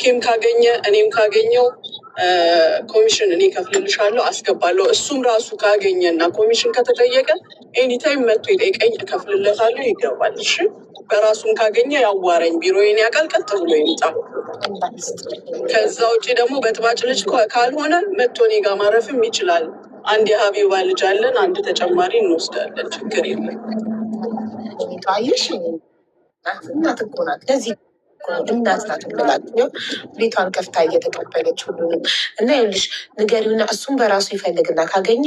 ብሩኬም ካገኘ እኔም ካገኘው ኮሚሽን እኔ ከፍልልሻለሁ አስገባለሁ። እሱም ራሱ ካገኘ እና ኮሚሽን ከተጠየቀ ኤኒታይም መጥቶ ይጠይቀኝ እከፍልለታለሁ፣ ይገባል። እሺ በራሱም ካገኘ ያዋረኝ፣ ቢሮዬን ያውቃል፣ ቀጥ ብሎ ይምጣ። ከዛ ውጭ ደግሞ በጥባጭ ልጅ ካልሆነ መጥቶ እኔ ጋር ማረፍም ይችላል። አንድ የሀቢባ ልጅ አለን፣ አንድ ተጨማሪ እንወስዳለን፣ ችግር የለም። ታይሽ እናት እኮ ናት። ለዚህ እናት ናት ብላችሁ ቤቷን ከፍታ እየተቀበለች ሁሉንም እና ይኸውልሽ ንገሪውና እሱም በራሱ ይፈልግና ካገኘ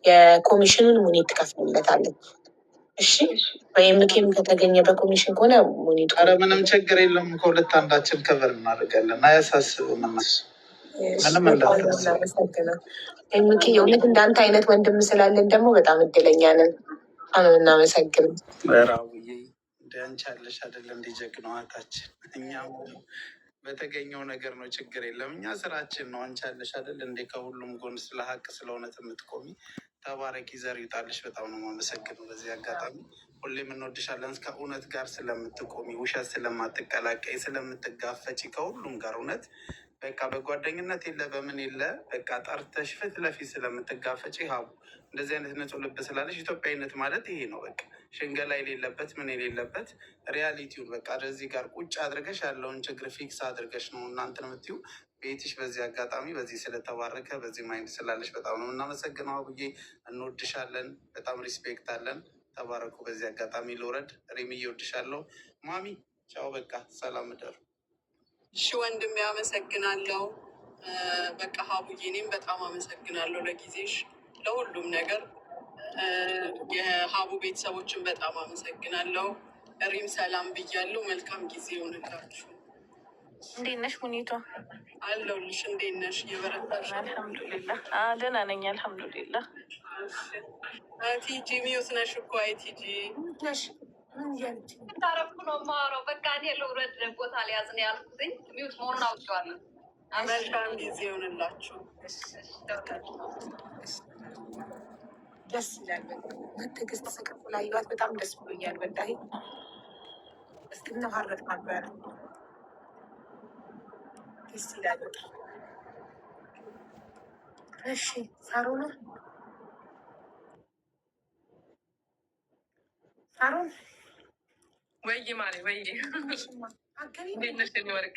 የኮሚሽኑን ሙኒት ትከፍልለታለች። እሺ ወይም ኬም ከተገኘ በኮሚሽን ከሆነ ሙኒት። ኧረ ምንም ችግር የለም። ከሁለት አንዳችን ከበር እናደርጋለን። አያሳስብም። ምንም እንዳመሰግነው የእውነት እንዳንተ አይነት ወንድም ስላለን ደግሞ በጣም እድለኛ ነን። እናመሰግን። ምዕራቡዬ እንደ አንቺ ያለሽ አይደለ እንደ ጀግና እህታችን። እኛም በተገኘው ነገር ነው፣ ችግር የለም። እኛ ስራችን ነው። አንቺ ያለሽ አይደለ እንደ ከሁሉም ጎን ስለ ሀቅ ስለ እውነት የምትቆሚ ተባረኪ፣ ዘር ይውጣልሽ። በጣም ነው የማመሰግነው። በዚህ አጋጣሚ ሁሌም እንወድሻለን። ከእውነት ጋር ስለምትቆሚ፣ ውሸት ስለማትቀላቀይ፣ ስለምትጋፈጪ ከሁሉም ጋር እውነት በቃ በጓደኝነት የለ በምን የለ በቃ ጠርተሽ ፊት ለፊት ስለምትጋፈጪ ሀቡ እንደዚህ አይነት ንጹህ ልብ ስላለሽ ኢትዮጵያዊነት ማለት ይሄ ነው። በቃ ሽንገላ የሌለበት ምን የሌለበት ሪያሊቲውን በቃ እዚህ ጋር ቁጭ አድርገሽ ያለውን ችግር ፊክስ አድርገሽ ነው እናንተን የምትይው ቤትሽ። በዚህ አጋጣሚ በዚህ ስለተባረከ በዚህ ማይንድ ስላለሽ በጣም ነው እናመሰግነው። አቡዬ እንወድሻለን፣ በጣም ሪስፔክት አለን። ተባረኩ። በዚህ አጋጣሚ ልውረድ። ሪምዬ እወድሻለሁ። ማሚ ቻው፣ በቃ ሰላም እደሩ። እሺ ወንድሜ አመሰግናለሁ። በቃ ሀቡዬ እኔም በጣም አመሰግናለሁ ለጊዜሽ፣ ለሁሉም ነገር። የሀቡ ቤተሰቦችን በጣም አመሰግናለሁ። ሪም ሰላም ብያለሁ። መልካም ጊዜ ይሆንላችሁ። እንዴት ነሽ ሙኒቷ? አለሁልሽ። እንዴት ነሽ? እየበረታሽ? አልሐምዱሊላህ ደህና ነኝ አልሐምዱሊላህ። ቲጂ ሚዩት ነሽ እኮ። አይ ቲጂ ታረፍኩ ነው የማወራው። በቃ እኔ ልውረድ፣ ቦታ ሊያዝ ነው ያልኩትኝ። ሚዩት መሆኑን አውቄዋለሁ። መልካም ጊዜ ይሆንላችሁ። ደስ ይላል። ትዕግስት ስቅፍ ላየኋት በጣም ደስ ብሎኛል። ወላሂ እስክንዋረድ ነበረ። ደስ ይላል በጣም። እሺ ሳሮን ሳሮን ወይ ማሪ ወይ እንዴት ነሽ? የእኔ ወርቅ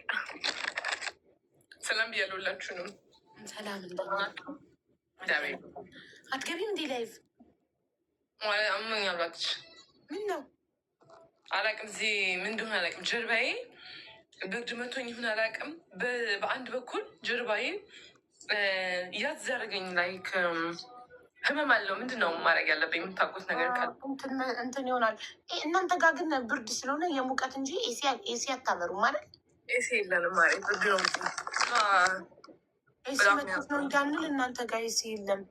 ሰላም ብያለሁላችሁንም። ሰላም አትገቢም እንዴ? ላይቭ አሞኛል እባክሽ። ምን ነው አላውቅም። እዚህ ምን እንደሆነ አላውቅም። ጀርባዬ ብርድ መቶኝ ይሁን አላውቅም። በአንድ በኩል ጀርባዬ ያዝ ያደረገኝ ላይክ ህመም አለው። ምንድን ነው ማድረግ ያለብኝ? የምታውቁት ነገር ካለ እንትን ይሆናል። እናንተ ጋር ግን ብርድ ስለሆነ የሙቀት እንጂ ኤሲ አታበሩ ማለት ኤሲ የለንም ማለት ብርድ ነው። ኤሲ መጥቶት ነው እንዳንል እናንተ ጋር ኤሲ የለም።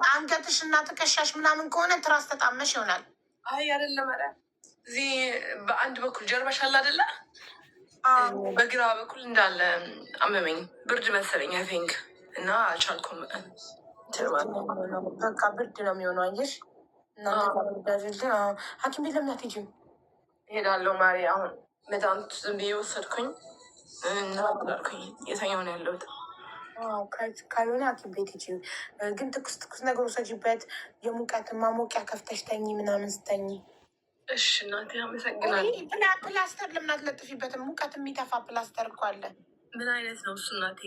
አንገትሽ እና ትከሻሽ ምናምን ከሆነ ትራስ ተጣመሽ ይሆናል። አይ አይደለም። ኧረ እዚህ በአንድ በኩል ጀርባሽ አለ አይደለ? በግራ በኩል እንዳለ አመመኝ። ብርድ መሰለኝ አይ ቲንክ እና አልቻልኩም። በቃ ብርድ ነው የሚሆነው። አየሽ እናንተ ሐኪም ቤት ለምን አትሄጂም? እሄዳለሁ ማሪ። አሁን መድኃኒት ዝም ብዬ ወሰድኩኝ እና ላልኩኝ የተኛው ነው ያለሁት። ካልሆነ ሐኪም ቤት ሂጂ። ግን ትኩስ ትኩስ ነገር ውሰጂበት። የሙቀት ማሞቂያ ከፍተሽ ተኝ ምናምን ስተኝ። እሺ እናቴ አመሰግናለሁ። ፕላስተር ለምን አትለጥፊበትም? ሙቀት የሚተፋ ፕላስተር እኮ አለ። ምን አይነት ነው እሱ እናቴ?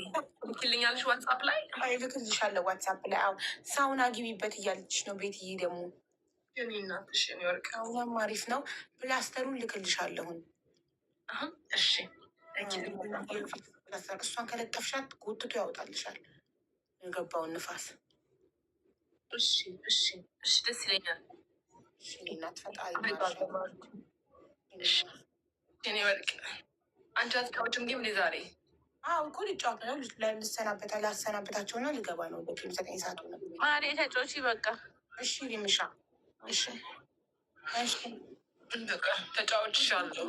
ልክልኛለሽ ዋትሳፕ ላይ? ልክልሻለሁ ዋትሳፕ ላይ። አዎ ሳውና ግቢበት እያለችሽ ነው ቤትዬ። ደግሞ የኔ እናትሽ የኔ ወርቅ ሳውናም አሪፍ ነው። ፕላስተሩን ልክልሻለሁን። እሺ እሷን ከለጠፍሻት ጎትቶ ያወጣልሻል የገባውን ንፋስ። እሺ እሺ እሺ ደስ ይለኛል። እናት ፈጣሪ የኔ ወርቅ አንቺ አትጫወችም ጌም እንደ ዛሬ? አዎ እኮ ልጫወት ነው። ላሰናበታቸው ነው። ልገባ ነው። በፊልም 9 ሰዓት ሆነ። ማሬ ተጫወቺ በቃ። እሺ ሪምሻ እሺ በቃ ተጫወችሻለሁ።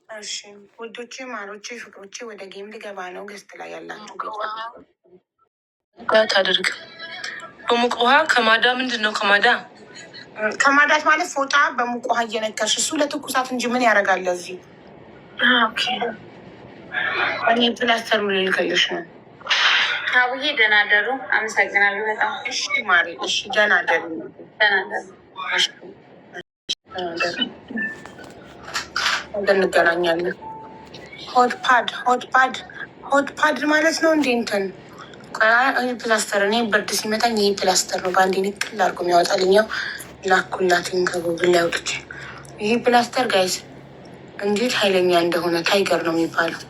እሺ ውዶቼ፣ ማሮቼ፣ ፍቅሮቼ ወደ ጌም ልገባ ነው። ገስት ላይ ያላችሁ ታደርግ በሙቅ ውሃ ከማዳ ምንድን ነው ከማዳ ከማዳት ማለት ፎጣ በሙቅ ውሃ እየነከርሽ እሱ ለትኩሳት እንጂ ምን ያደርጋል እዚህ እኔ ፕላስተር ልልክልሽ ነው። አቡዬ ደህና አደሩ። አመሰግናለሁ በጣም። እሺ ማሪ፣ እሺ ደህና አደሩ። እንገናኛለን። ሆትፓድ ማለት ነው እንዴ? እንትን ፕላስተር፣ እኔ ብርድ ሲመጣኝ ይህ ፕላስተር ነው በአንዴ ንቅል አድርጎ የሚያወጣልኛው። ላኩላትኝ ከጉግል ላይ አውጥቼ። ይህ ፕላስተር ጋይስ እንዴት ኃይለኛ እንደሆነ ታይገር ነው የሚባለው።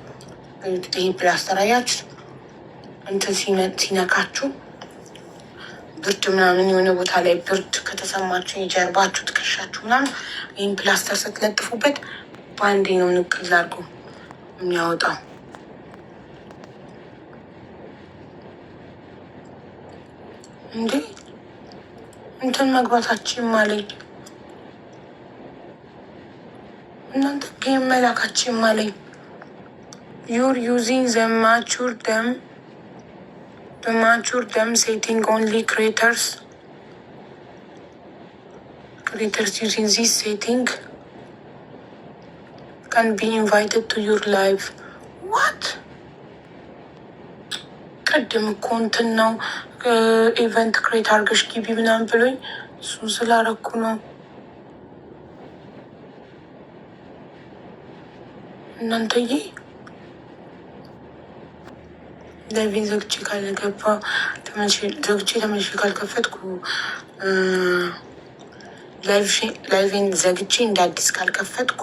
ይህ ፕላስተር አያችሁ፣ እንትን ሲነካችሁ ብርድ ምናምን የሆነ ቦታ ላይ ብርድ ከተሰማችሁ የጀርባችሁ ትከሻችሁ ምናምን ይህን ፕላስተር ስትለጥፉበት በአንዴ ነው ንቅል አድርጎ የሚያወጣው። እንዴ እንትን መግባታችን ማለኝ እናንተ ጌም መላካችን ማለኝ ዩር ዩዚንግ ዘ ማቹር ደም ሴቲንግ ኦንሊ ክሬተርስ ዩዚንግ ዚስ ሴቲንግ ካን ቢ ኢንቫይትድ ቱ ዩር ላይቭ። ዋት ቅድም እኮ እንትን ነው ኢቨንት ክሬት አድርገሽ ግቢ ምናምን ብሎኝ እሱን ስላረኩ ነው። እናንተዬ ላይቬን ዘግቼ ካልገባ ዘግቼ ተመልሼ ካልከፈትኩ ላይቬን ዘግቼ እንደ አዲስ ካልከፈትኩ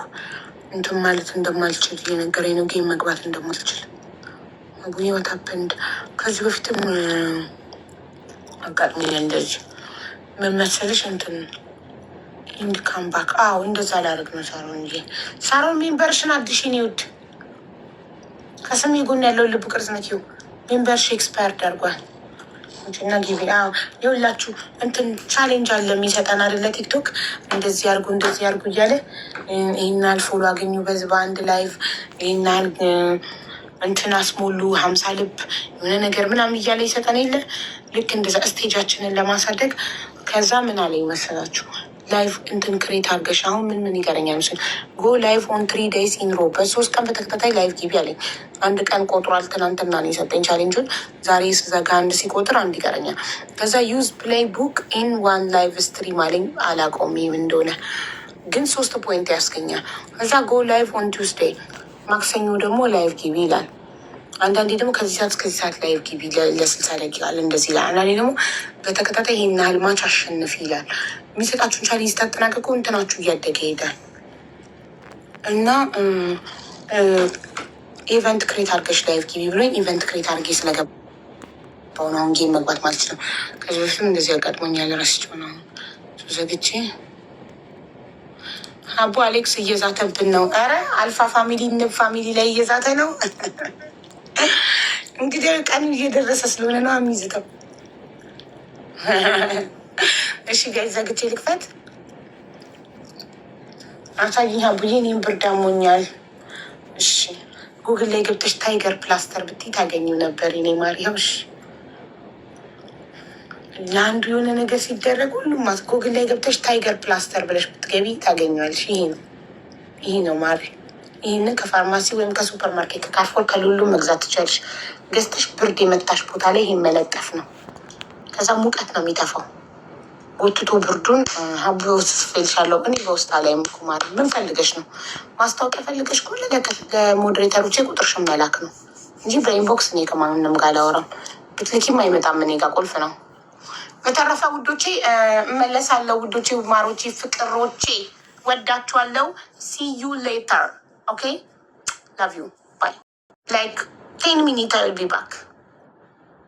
እንትን ማለት እንደማልችል እየነገረኝ ነው። ጌም መግባት እንደማልችል አቡዬ ወታፐንድ ከዚህ በፊትም አጋጥሞኛል። እንደዚህ ምን መሰለሽ እንትን ኢንድ ካምባክ እንደዛ ላደርግ ነው። ሳሮን ሜምበርሽን አዲሽን ይውድ ከስሜ ጎን ያለው ልብ ቅርጽ ነኪው ሜምበርሽ ኤክስፓየርድ አድርጓል እና ጊዜ የሁላችሁ እንትን ቻሌንጅ አለ የሚሰጠን አይደለ? ቲክቶክ እንደዚህ ያርጉ እያለ ይህናል ፎሎ አገኙ በዚህ በአንድ ላይቭ ይህናል እንትን አስሞሉ 50 ልብ የሆነ ነገር ምናምን እያለ ይሰጠን የለ? ልክ እንደዛ ስቴጃችንን ለማሳደግ ከዛ ምን አለ ይመሰላችሁ ላይቭ እንትን ክሬት አድርገሽ አሁን ምን ይቀረኛል ምስል ጎ ላይቭ ኦን 3 days ኢን ሮ በ3 ቀን በተከታታይ ላይቭ ግቢ አለኝ። አንድ ቀን ቆጥሯል። ትናንትና ነው የሰጠኝ ቻሌንጁን። ዛሬ ስዘጋ አንድ ሲቆጥር አንድ ይቀረኛል። ከዛ ዩዝ ፕሌይ ቡክ ኢን ዋን ላይቭ ስትሪም አለኝ። አላውቀውም ይህም እንደሆነ ግን 3 ፖይንት ያስገኛል። ከዛ ጎ ላይቭ ኦን ቱስዴይ ማክሰኞ ደግሞ ላይቭ ግቢ ይላል። አንዳንዴ ደግሞ ከዚህ ሰዓት እስከዚህ ሰዓት ላይቭ ግቢ ለ60 ደቂቃ እንደዚህ ይላል። አንዳንዴ ደግሞ በተከታታይ ይሄን ያህል ማች አሸንፍ ይላል። የሚሰጣችሁን ቻሌንጅ ስታጠናቀቁ እንትናችሁ እያደገ ይሄዳል እና ኢቨንት ክሬት አድርገሽ ላይቭ ግቢ ብሎኝ ኢቨንት ክሬት አድርጌ ስለገባሁ ነው አሁን ጌም መግባት ማለት ነው። ከዚህ በፊትም እንደዚህ አጋጥሞኛል። ረስቼው ነው ዘግቼ። አቡ አሌክስ እየዛተብን ነው። ኧረ አልፋ ፋሚሊ ንብ ፋሚሊ ላይ እየዛተ ነው። እንግዲህ ቀኑ እየደረሰ ስለሆነ ነው የሚዝተው። እሺ ጋይ ዘግቼ ልክፈት። አሳይኝ አቡዬ፣ እኔም ብርድ አሞኛል። እሺ ጉግል ላይ ገብተሽ ታይገር ፕላስተር ብትይ ታገኙ ነበር። እኔ ማርያም እሺ፣ ለአንዱ የሆነ ነገር ሲደረግ ሁሉም ጉግል ላይ ገብተሽ ታይገር ፕላስተር ብለሽ ብትገቢ ታገኘዋለሽ። ይሄ ነው ማሪ። ይህንን ከፋርማሲ ወይም ከሱፐር ማርኬት ከካርፎር ከሉሉ መግዛት ትችላለሽ። ገዝተሽ ብርድ የመታሽ ቦታ ላይ ይሄን መለጠፍ ነው። ከዛ ሙቀት ነው የሚጠፋው። ጎትቶ ብርዱን በውስጥ ስፌልሻለሁ። እኔ በውስጥ ላይ ምኩማር ምን ፈልገሽ ነው? ማስታወቂያ ፈልገሽ ከሆነ ለሞዴሬተሮቼ ቁጥርሽን መላክ ነው እንጂ በኢንቦክስ እኔ ከማንም ጋር አላወራም። ብትልኪም አይመጣም። እኔ ጋር ቁልፍ ነው። በተረፈ ውዶቼ እመለሳለሁ። ውዶቼ፣ ማሮቼ፣ ፍቅሮቼ ወዳችኋለሁ። ሲ ዩ ሌተር ኦኬ። ላቭ ዩ ባይ። ላይክ 10 minutes I will be back.